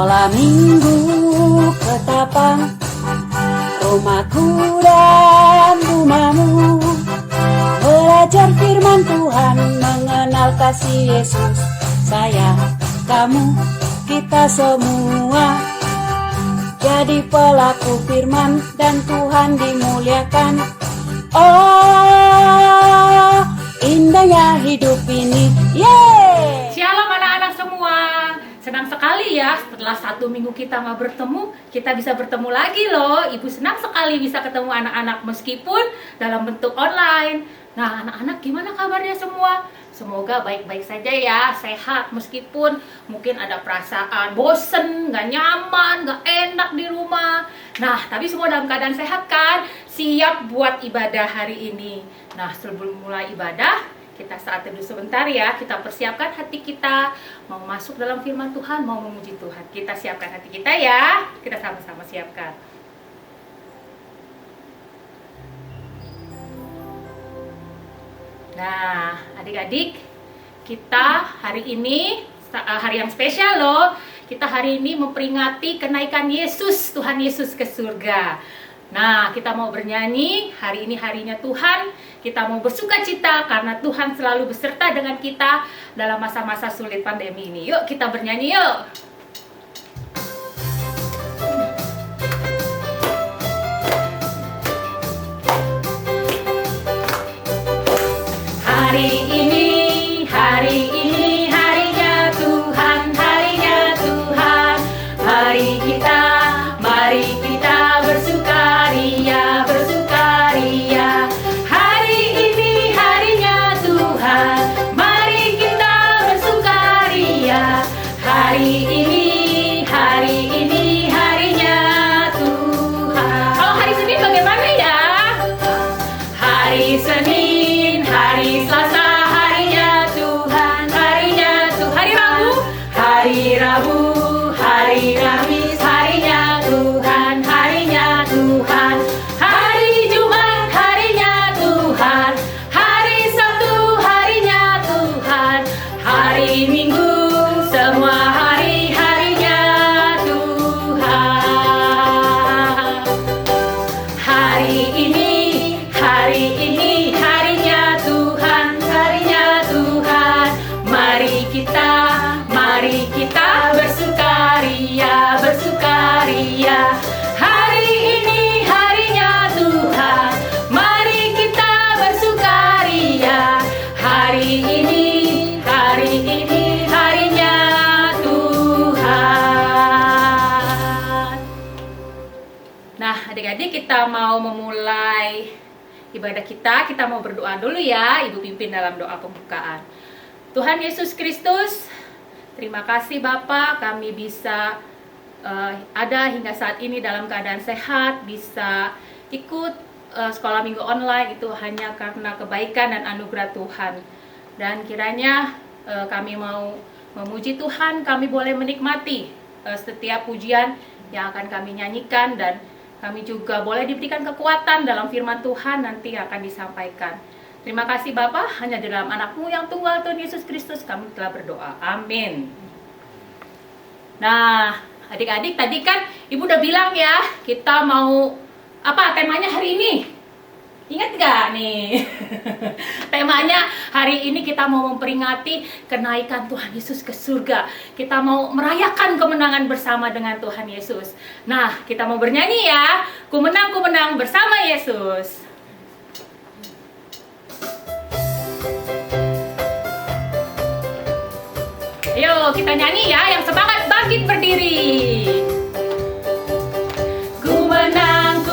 Sekolah minggu ketapang, rumahku dan rumahmu, belajar firman Tuhan, mengenal kasih Yesus. Saya, kamu, kita semua jadi pelaku firman dan Tuhan dimuliakan. Oh, indahnya hidup ini. Yeay! Shalom anak-anak semua. Senang sekali ya setelah 1 minggu kita nggak bertemu, kita bisa bertemu lagi loh. Ibu senang sekali bisa ketemu anak-anak meskipun dalam bentuk online. Nah, anak-anak gimana kabarnya semua? Semoga baik-baik saja ya, sehat meskipun mungkin ada perasaan bosen, nggak nyaman, nggak enak di rumah. Nah, tapi semua dalam keadaan sehat kan? Siap buat ibadah hari ini. Nah, sebelum mulai ibadah, kita saat teduh sebentar ya, kita persiapkan hati kita mau masuk dalam firman Tuhan, mau memuji Tuhan. Kita siapkan hati kita ya, kita sama-sama siapkan. Nah, adik-adik, kita hari ini hari yang spesial loh. Kita hari ini memperingati kenaikan Yesus, Tuhan Yesus ke surga. Nah, kita mau bernyanyi, hari ini harinya Tuhan. Kita mau bersuka cita karena Tuhan selalu beserta dengan kita dalam masa-masa sulit pandemi ini. Yuk kita bernyanyi yuk. Hari ini harinya Tuhan, harinya Tuhan. Mari kita bersukaria, bersukaria. Hari ini harinya Tuhan, mari kita bersukaria. Hari ini harinya Tuhan. Kalau hari Senin bagaimana ya? Hari Senin, hari Selasa, harinya Tuhan, harinya Tuhan. Hari Rabu, hari Kamis, harinya Tuhan, harinya Tuhan. Hari Jumat, harinya Tuhan, hari Sabtu, harinya Tuhan. Hari Minggu, semua harinya Tuhan. Hari ini harinya Tuhan, harinya Tuhan. Mari kita bersukaria, bersukaria. Hari ini harinya Tuhan, mari kita bersukaria. Hari ini harinya Tuhan. Nah, adik-adik, kita mau memulai ibadah kita. Kita mau berdoa dulu ya. Ibu pimpin dalam doa pembukaan. Tuhan Yesus Kristus, terima kasih Bapa, kami bisa ada hingga saat ini dalam keadaan sehat, bisa ikut sekolah minggu online, itu hanya karena kebaikan dan anugerah Tuhan. Dan kiranya kami mau memuji Tuhan, kami boleh menikmati setiap pujian yang akan kami nyanyikan, dan kami juga boleh diberikan kekuatan dalam firman Tuhan nanti akan disampaikan. Terima kasih Bapa, hanya di dalam anak-Mu yang tunggal Tuhan Yesus Kristus kami telah berdoa. Amin. Nah, adik-adik, tadi kan Ibu udah bilang ya, kita mau apa temanya hari ini? Ingat gak nih? Temanya hari ini kita mau memperingati kenaikan Tuhan Yesus ke surga. Kita mau merayakan kemenangan bersama dengan Tuhan Yesus. Nah, kita mau bernyanyi ya. Ku menang bersama Yesus. Ayo kita nyanyi ya, yang semangat bangkit berdiri. Ku menang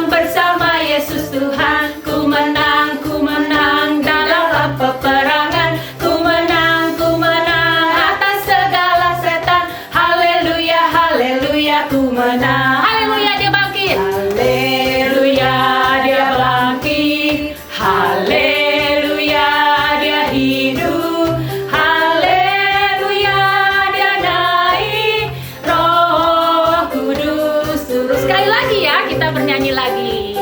bersama Yesus Tuhan. Ku menang dalam peperangan. Ku menang atas segala setan. Haleluya, haleluya, ku menang. Haleluya, dia bangkit. Haleluya, dia bangkit. Haleluya, dia hidup. Haleluya, dia naik. Roh Kudus turun. Sekali lagi ya, kita bernyanyi lagi.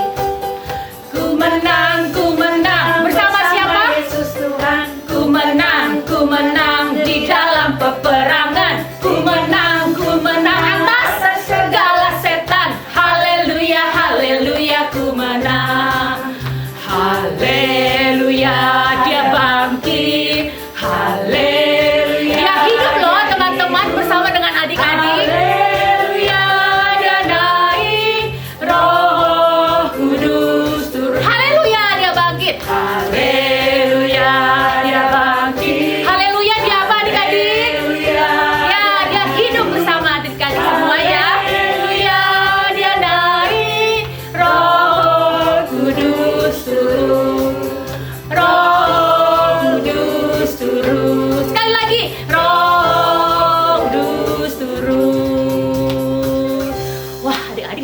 Ku menang bersama siapa? Yesus Tuhan. Ku menang di dalam peperangan. Ku menang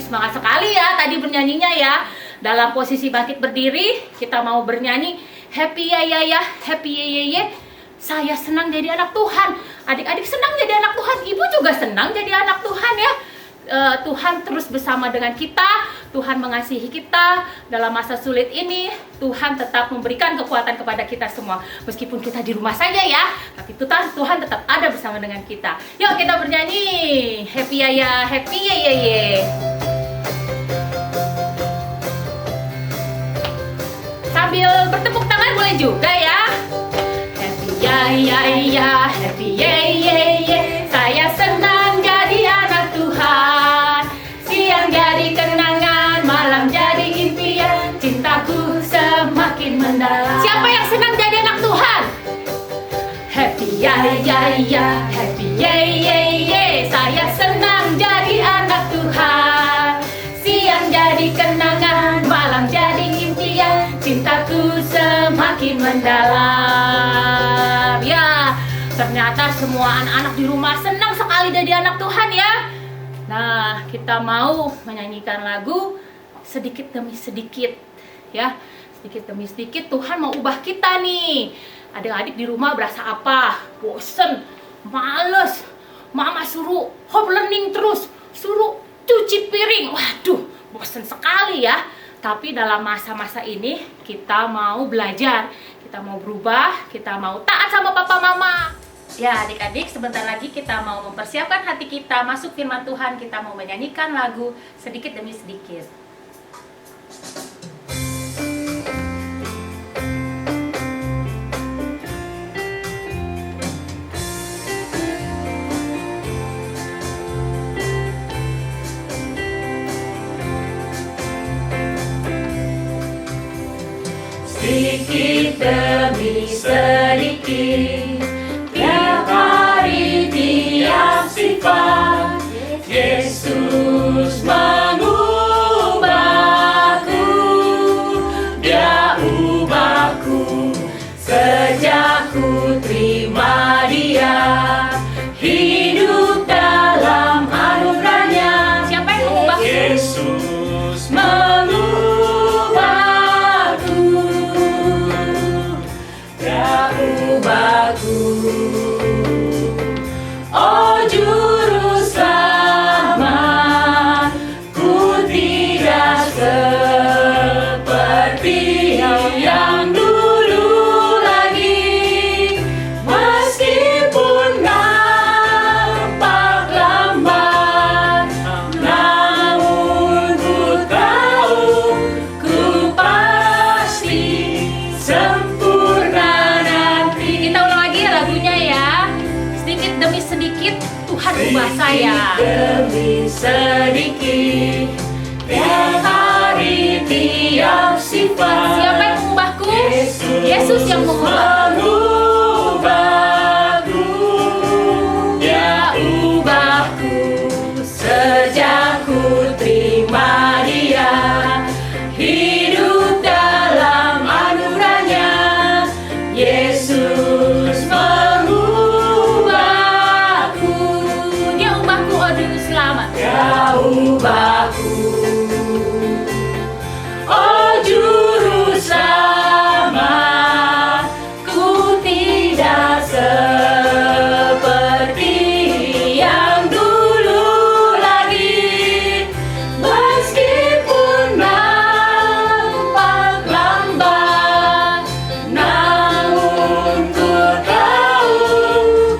semangat sekali ya tadi bernyanyinya ya. Dalam posisi bangkit berdiri, kita mau bernyanyi happy ya ya ya, happy ye ye ye. Saya senang jadi anak Tuhan. Adik-adik senang jadi anak Tuhan. Ibu juga senang jadi anak Tuhan ya. Tuhan terus bersama dengan kita. Tuhan mengasihi kita dalam masa sulit ini. Tuhan tetap memberikan kekuatan kepada kita semua. Meskipun kita di rumah saja ya, tapi Tuhan tetap ada bersama dengan kita. Yuk kita bernyanyi happy ya ya, happy ye ye ye. Sambil bertepuk tangan boleh juga ya. Happy ya ya ya, happy ye ye ye. Saya senang jadi anak Tuhan. Siang jadi kenangan, malam jadi impian. Cintaku semakin mendalam. Siapa yang senang jadi anak Tuhan? Happy ya ya ya, happy ye ye ye. Saya senang jadi anak Tuhan. Siang jadi kenangan, malam jadi impian. Cintaku semakin mendalam. Ya, ternyata semua anak-anak di rumah senang sekali jadi anak Tuhan ya. Nah, kita mau menyanyikan lagu sedikit demi sedikit ya. Sedikit demi sedikit Tuhan mau ubah kita nih. Adik-adik di rumah berasa apa? Bosen, males. Mama suruh home learning terus, suruh cuci piring. Waduh, bosen sekali ya. Tapi dalam masa-masa ini kita mau belajar, kita mau berubah, kita mau taat sama papa mama. Ya adik-adik, sebentar lagi kita mau mempersiapkan hati kita masuk firman Tuhan. Kita mau menyanyikan lagu sedikit demi sedikit. Sedikit demi sedikit, tiap hari tiap sifat, Yesus mengubahku. Dia ubahku sejak ku terima Dia, hidup dalam anugerahnya. Siapa yang mengubahku? Yesus mengubahku. Oh juru selamat, ku tidak seperti yang dulu lagi. Meskipun nampak lambat, namun ku tahu ku pasti sempurna nanti. Kita ulang lagi lagunya ya. Sedikit demi sedikit Tuhan ubah saya. Demi sedikit, tiap hari tiap sifat. Siapa yang mengubahku? Yesus yang mengubahku. Dia ubahku sejak ku terima Dia, hidup dalam anugerahnya. Yesus mengubahku. Dia ubahku, oh juru selamat. Dia ubahku, oh juru selamat. Ku tidak seperti yang dulu lagi. Meskipun nampak lambat, namun ku tahu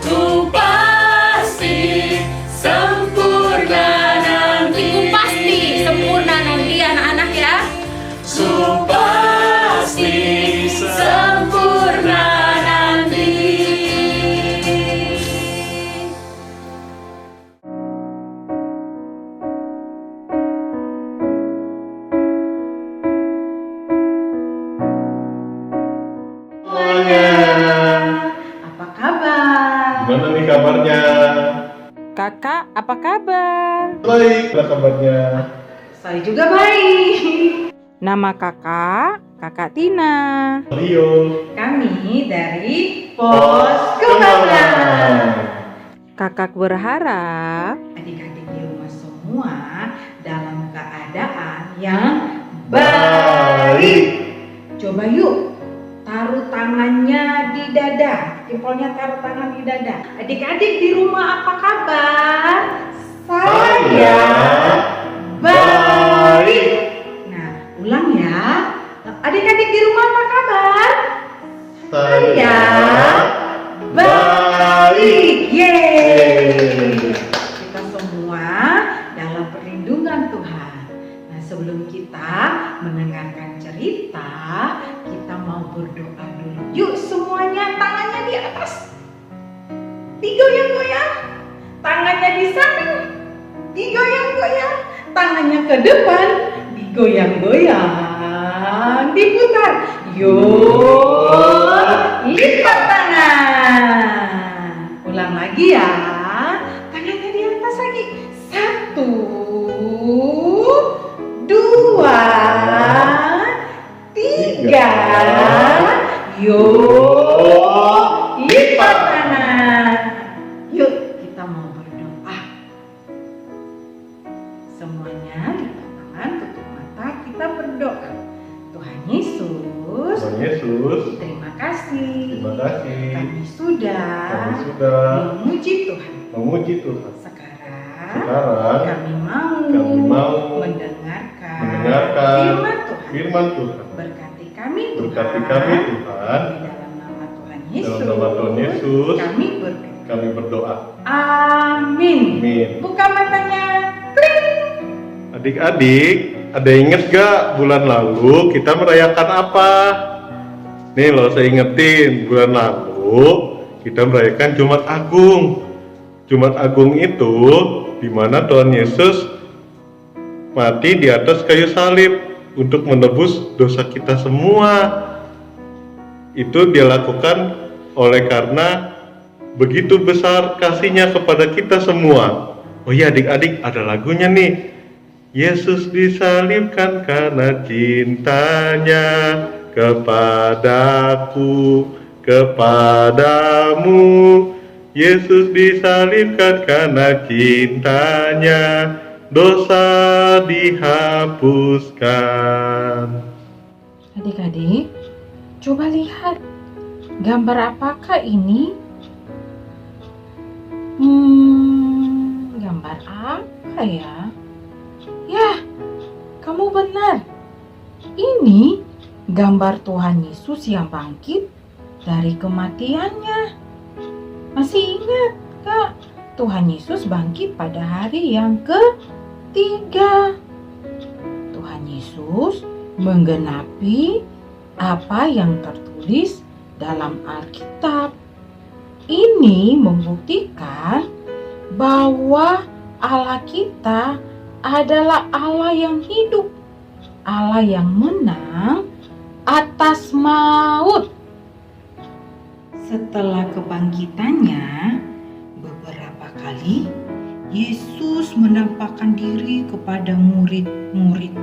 ku pasti sempurna nanti. Ku pasti sempurna nanti anak-anak ya. Ku pasti sempurna nanti. Apa kabar? Gimana nih kabarnya? Kakak, apa kabar? Baik, apa kabarnya? Saya juga baik. Nama kakak Tina. Rio. Kami dari Pos Kakak berharap adik-adik di rumah semua dalam keadaan yang baik. Coba yuk, taruh tangannya di dada. Jempolnya taruh tangan di dada. Adik-adik di rumah apa kabar? Saya baik. Nah, ulang ya. Adik-adik di rumah apa kabar? Saya baik. Yeay. Kita semua dalam perlindungan Tuhan. Nah, sebelum kita mendengarkan cerita, kita mau berdoa dulu. Yuk semuanya tangannya di atas. Digoyang-goyang. Tangannya di samping. Digoyang-goyang. Tangannya ke depan. Digoyang-goyang. Diputar. Yuk, lipat tangan. Ulang lagi ya. Tangannya di atas lagi. 1, 2, 3. Yuk, lipat tangan. Yuk, kita mau berdoa. Semuanya lipat tangan, tutup mata, kita berdoa. Tuhan Yesus, Tuhan Yesus, terima kasih. terima kasih. Kami sudah memuji Tuhan. memuji Tuhan. Sekarang kami mau mendengarkan firman Tuhan. Berkati kami Tuhan. Di dalam nama Tuhan Yesus. Kami berdoa. Amin. Amin. Buka matanya. Kling. Adik-adik, ada inget gak bulan lalu kita merayakan apa? Nih loh, saya ingetin, bulan lalu kita merayakan Jumat Agung. Jumat Agung itu di mana Tuhan Yesus mati di atas kayu salib untuk menebus dosa kita semua. Itu dia lakukan oleh karena begitu besar kasihnya kepada kita semua. Oh iya adik-adik, ada lagunya nih. Yesus disalibkan karena cintanya kepadaku, kepadamu. Yesus disalibkan karena cintanya, dosa dihapuskan. Adik-adik, coba lihat gambar apakah ini? Gambar apa ya? Ya, kamu benar. Ini gambar Tuhan Yesus yang bangkit dari kematiannya. Masih ingat, Kak? Tuhan Yesus bangkit pada hari yang ketiga. Tuhan Yesus menggenapi apa yang tertulis dalam Alkitab. Ini membuktikan bahwa Allah kita adalah Allah yang hidup, Allah yang menang atas maut. Setelah kebangkitannya, beberapa kali Yesus menampakkan diri kepada murid-murid.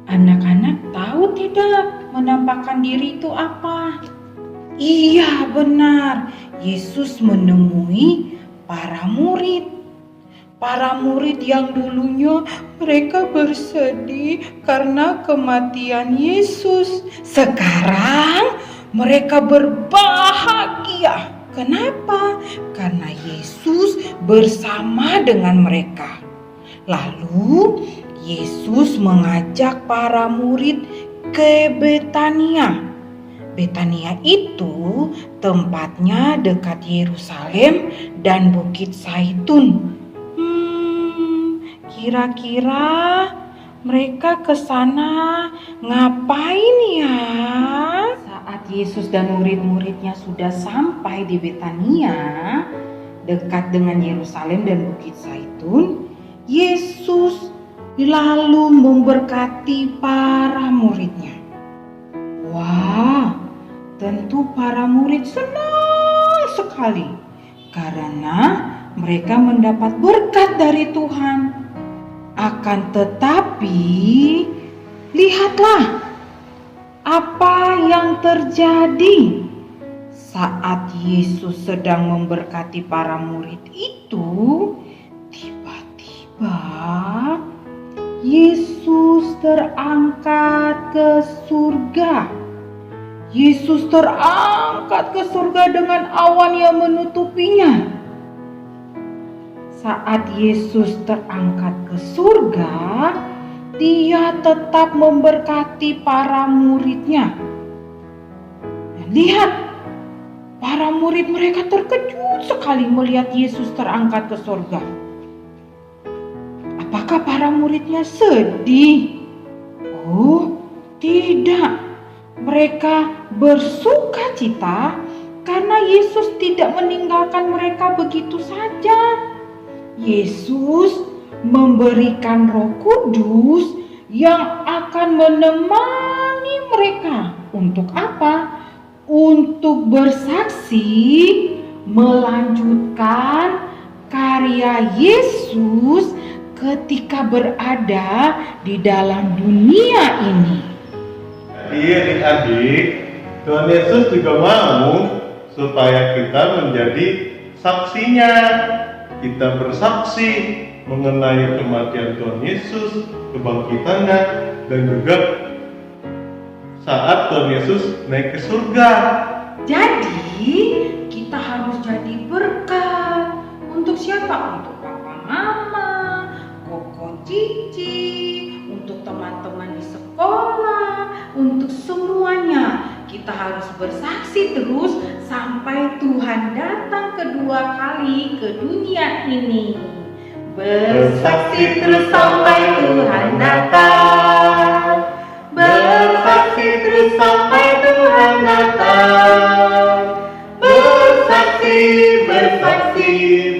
Anak-anak tahu tidak menampakkan diri itu apa? Iya, benar. Yesus menemui para murid. Para murid yang dulunya mereka bersedih karena kematian Yesus. Sekarang mereka berbahagia. Kenapa? Karena Yesus bersama dengan mereka. Lalu Yesus mengajak para murid ke Betania. Betania itu tempatnya dekat Yerusalem dan Bukit Zaitun. Kira-kira mereka ke sana ngapain ya? Saat Yesus dan murid-muridnya sudah sampai di Betania, dekat dengan Yerusalem dan Bukit Zaitun, Yesus lalu memberkati para muridnya. Wah, tentu para murid senang sekali karena mereka mendapat berkat dari Tuhan. Akan tetapi, lihatlah apa yang terjadi saat Yesus sedang memberkati para murid itu. Tiba-tiba Yesus terangkat ke surga. Yesus terangkat ke surga dengan awan yang menutupinya. Saat Yesus terangkat ke surga, Dia tetap memberkati para muridnya. Dan lihat, para murid mereka terkejut sekali melihat Yesus terangkat ke surga. Apakah para muridnya sedih? Oh, tidak. Mereka bersuka cita karena Yesus tidak meninggalkan mereka begitu saja. Yesus memberikan Roh Kudus yang akan menemani mereka. Untuk apa? Untuk bersaksi melanjutkan karya Yesus ketika berada di dalam dunia ini. Jadi adik-adik, Tuhan Yesus juga mau supaya kita menjadi saksinya. Kita bersaksi mengenai kematian Tuhan Yesus, kebangkitannya, dan juga saat Tuhan Yesus naik ke surga. Jadi kita harus jadi berkat. Untuk siapa? Untuk papa mama, koko cici, untuk teman-teman di sekolah, untuk semuanya. Kita harus bersaksi terus sampai Tuhan datang kedua kali ke dunia ini. Bersaksi terus sampai Tuhan datang. Bersaksi terus sampai Tuhan datang. Bersaksi, bersaksi,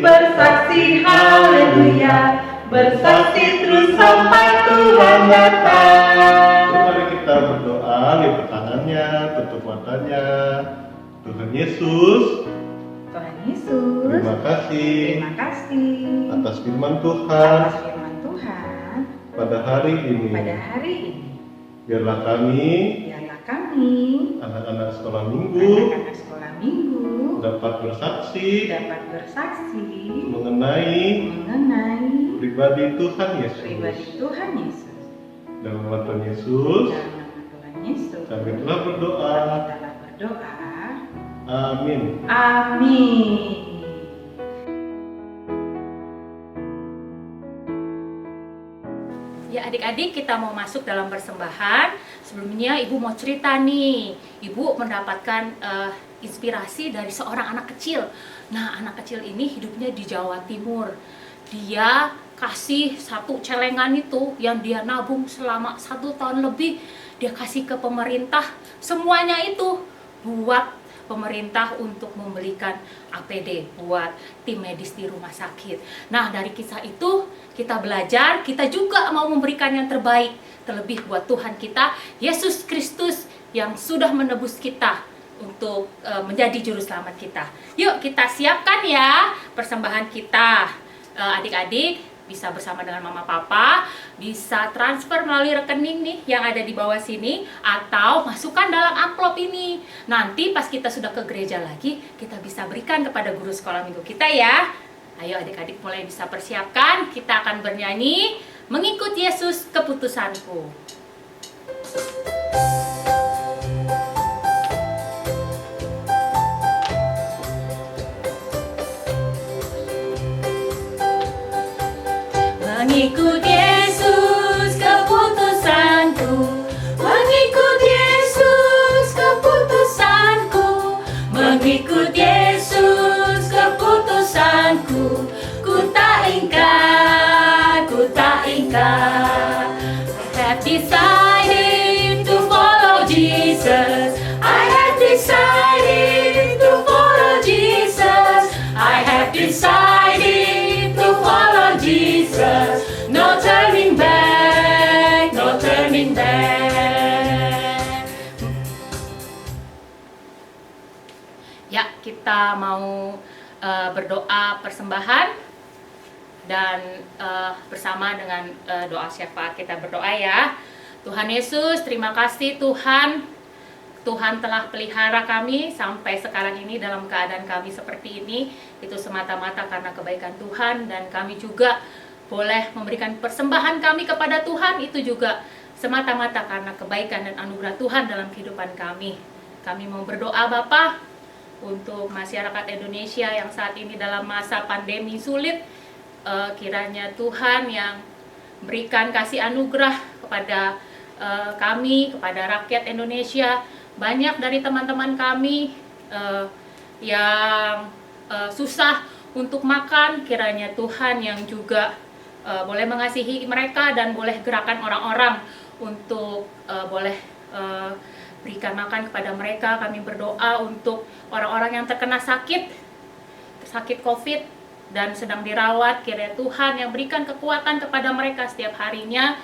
bersaksi, haleluya. Bersaksi terus sampai Tuhan datang. Mari kita berdoa, lipat tangannya, tutup matanya. Tuhan Yesus, Tuhan Yesus, terima kasih terima kasih atas firman Tuhan atas firman Tuhan pada hari ini. pada hari ini. Biarlah kami, Biarlah kami, anak-anak sekolah minggu, anak-anak sekolah minggu, dapat bersaksi dapat bersaksi mengenai mengenai pribadi Tuhan Yesus. pribadi Tuhan Yesus. Dalam nama Tuhan Yesus, Dalam nama Tuhan Yesus, kami telah berdoa. kami telah berdoa. Amin. Amin. Ya adik-adik, kita mau masuk dalam persembahan. Sebelumnya Ibu mau cerita nih. Ibu mendapatkan inspirasi dari seorang anak kecil. Nah, anak kecil ini hidupnya di Jawa Timur. Dia kasih satu celengan itu yang dia nabung selama 1 tahun lebih. Dia kasih ke pemerintah. Semuanya itu buat pemerintah untuk membelikan APD buat tim medis di rumah sakit. Nah, dari kisah itu kita belajar, kita juga mau memberikan yang terbaik, terlebih buat Tuhan kita, Yesus Kristus yang sudah menebus kita untuk menjadi juru selamat kita. Yuk kita siapkan ya persembahan kita. Adik-adik bisa bersama dengan mama papa, bisa transfer melalui rekening nih yang ada di bawah sini, atau masukkan dalam amplop ini. Nanti pas kita sudah ke gereja lagi, kita bisa berikan kepada guru sekolah minggu kita ya. Ayo adik-adik mulai bisa persiapkan, kita akan bernyanyi Mengikut Yesus Keputusanku. Mengikut Yesus keputusanku, mengikut Yesus keputusanku, mengikut Yesus keputusanku, ku tak ingkar, ku tak ingkar. I have decided to follow Jesus. I have decided to follow Jesus. I have decided to follow Jesus. No turning back, no turning back. Ya, kita mau berdoa persembahan dan bersama dengan doa syafaat kita berdoa ya. Tuhan Yesus, terima kasih Tuhan. Tuhan telah pelihara kami sampai sekarang ini dalam keadaan kami seperti ini. Itu semata-mata karena kebaikan Tuhan, dan kami juga boleh memberikan persembahan kami kepada Tuhan, itu juga semata-mata karena kebaikan dan anugerah Tuhan dalam kehidupan kami. Kami mau berdoa Bapa untuk masyarakat Indonesia yang saat ini dalam masa pandemi sulit. Kiranya Tuhan yang berikan kasih anugerah kepada kami, kepada rakyat Indonesia. Banyak dari teman-teman kami yang susah untuk makan, kiranya Tuhan yang juga boleh mengasihi mereka dan boleh gerakan orang-orang untuk boleh berikan makan kepada mereka. Kami berdoa untuk orang-orang yang terkena sakit COVID dan sedang dirawat, kiranya Tuhan yang berikan kekuatan kepada mereka setiap harinya,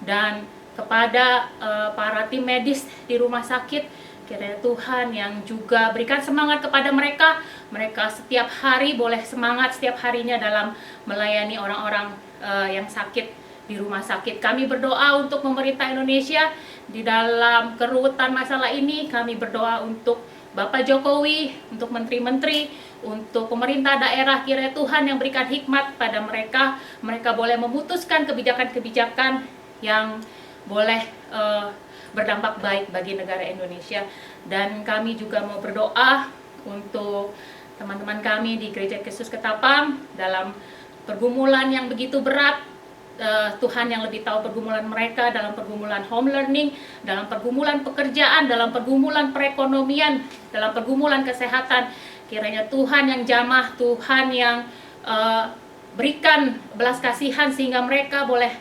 dan kepada para tim medis di rumah sakit, kiranya Tuhan yang juga berikan semangat kepada mereka. Mereka setiap hari boleh semangat setiap harinya dalam melayani orang-orang yang sakit di rumah sakit. Kami berdoa untuk pemerintah Indonesia di dalam keruwetan masalah ini. Kami berdoa untuk Bapak Jokowi, untuk menteri-menteri, untuk pemerintah daerah. Kiranya Tuhan yang berikan hikmat pada mereka. Mereka boleh memutuskan kebijakan-kebijakan yang boleh berdampak baik bagi negara Indonesia. Dan kami juga mau berdoa untuk teman-teman kami di Gereja Kristus Ketapang dalam pergumulan yang begitu berat. Tuhan yang lebih tahu pergumulan mereka dalam pergumulan home learning, dalam pergumulan pekerjaan, dalam pergumulan perekonomian, dalam pergumulan kesehatan. Kiranya Tuhan yang jamah, Tuhan yang berikan belas kasihan sehingga mereka boleh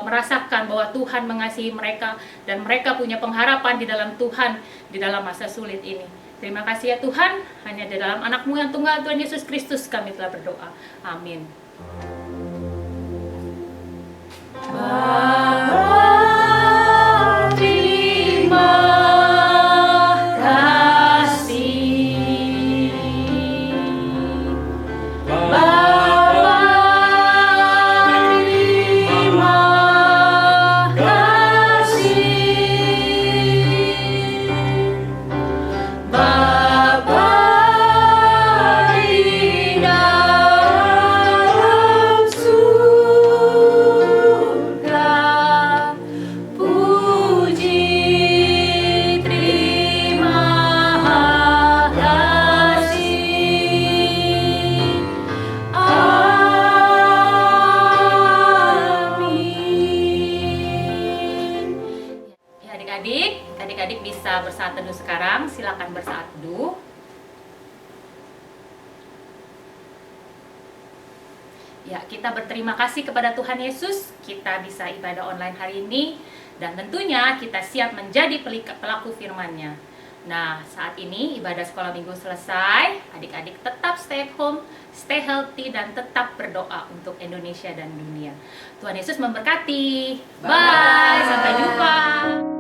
merasakan bahwa Tuhan mengasihi mereka dan mereka punya pengharapan di dalam Tuhan di dalam masa sulit ini. Terima kasih ya Tuhan, hanya di dalam Anak-Mu yang tunggal Tuhan Yesus Kristus kami telah berdoa. Amin. Bapa, terima kasih. Bapa, terima kasih. Bapa di dalam surga, puji terima kasih. Amin. Ya adik-adik bisa bersaat teduh sekarang. Silakan bersaat teduh. Ya, kita berterima kasih kepada Tuhan Yesus, kita bisa ibadah online hari ini, dan tentunya kita siap menjadi pelaku firman-Nya. Nah, saat ini ibadah sekolah minggu selesai, adik-adik tetap stay at home, stay healthy, dan tetap berdoa untuk Indonesia dan dunia. Tuhan Yesus memberkati. Bye, sampai jumpa.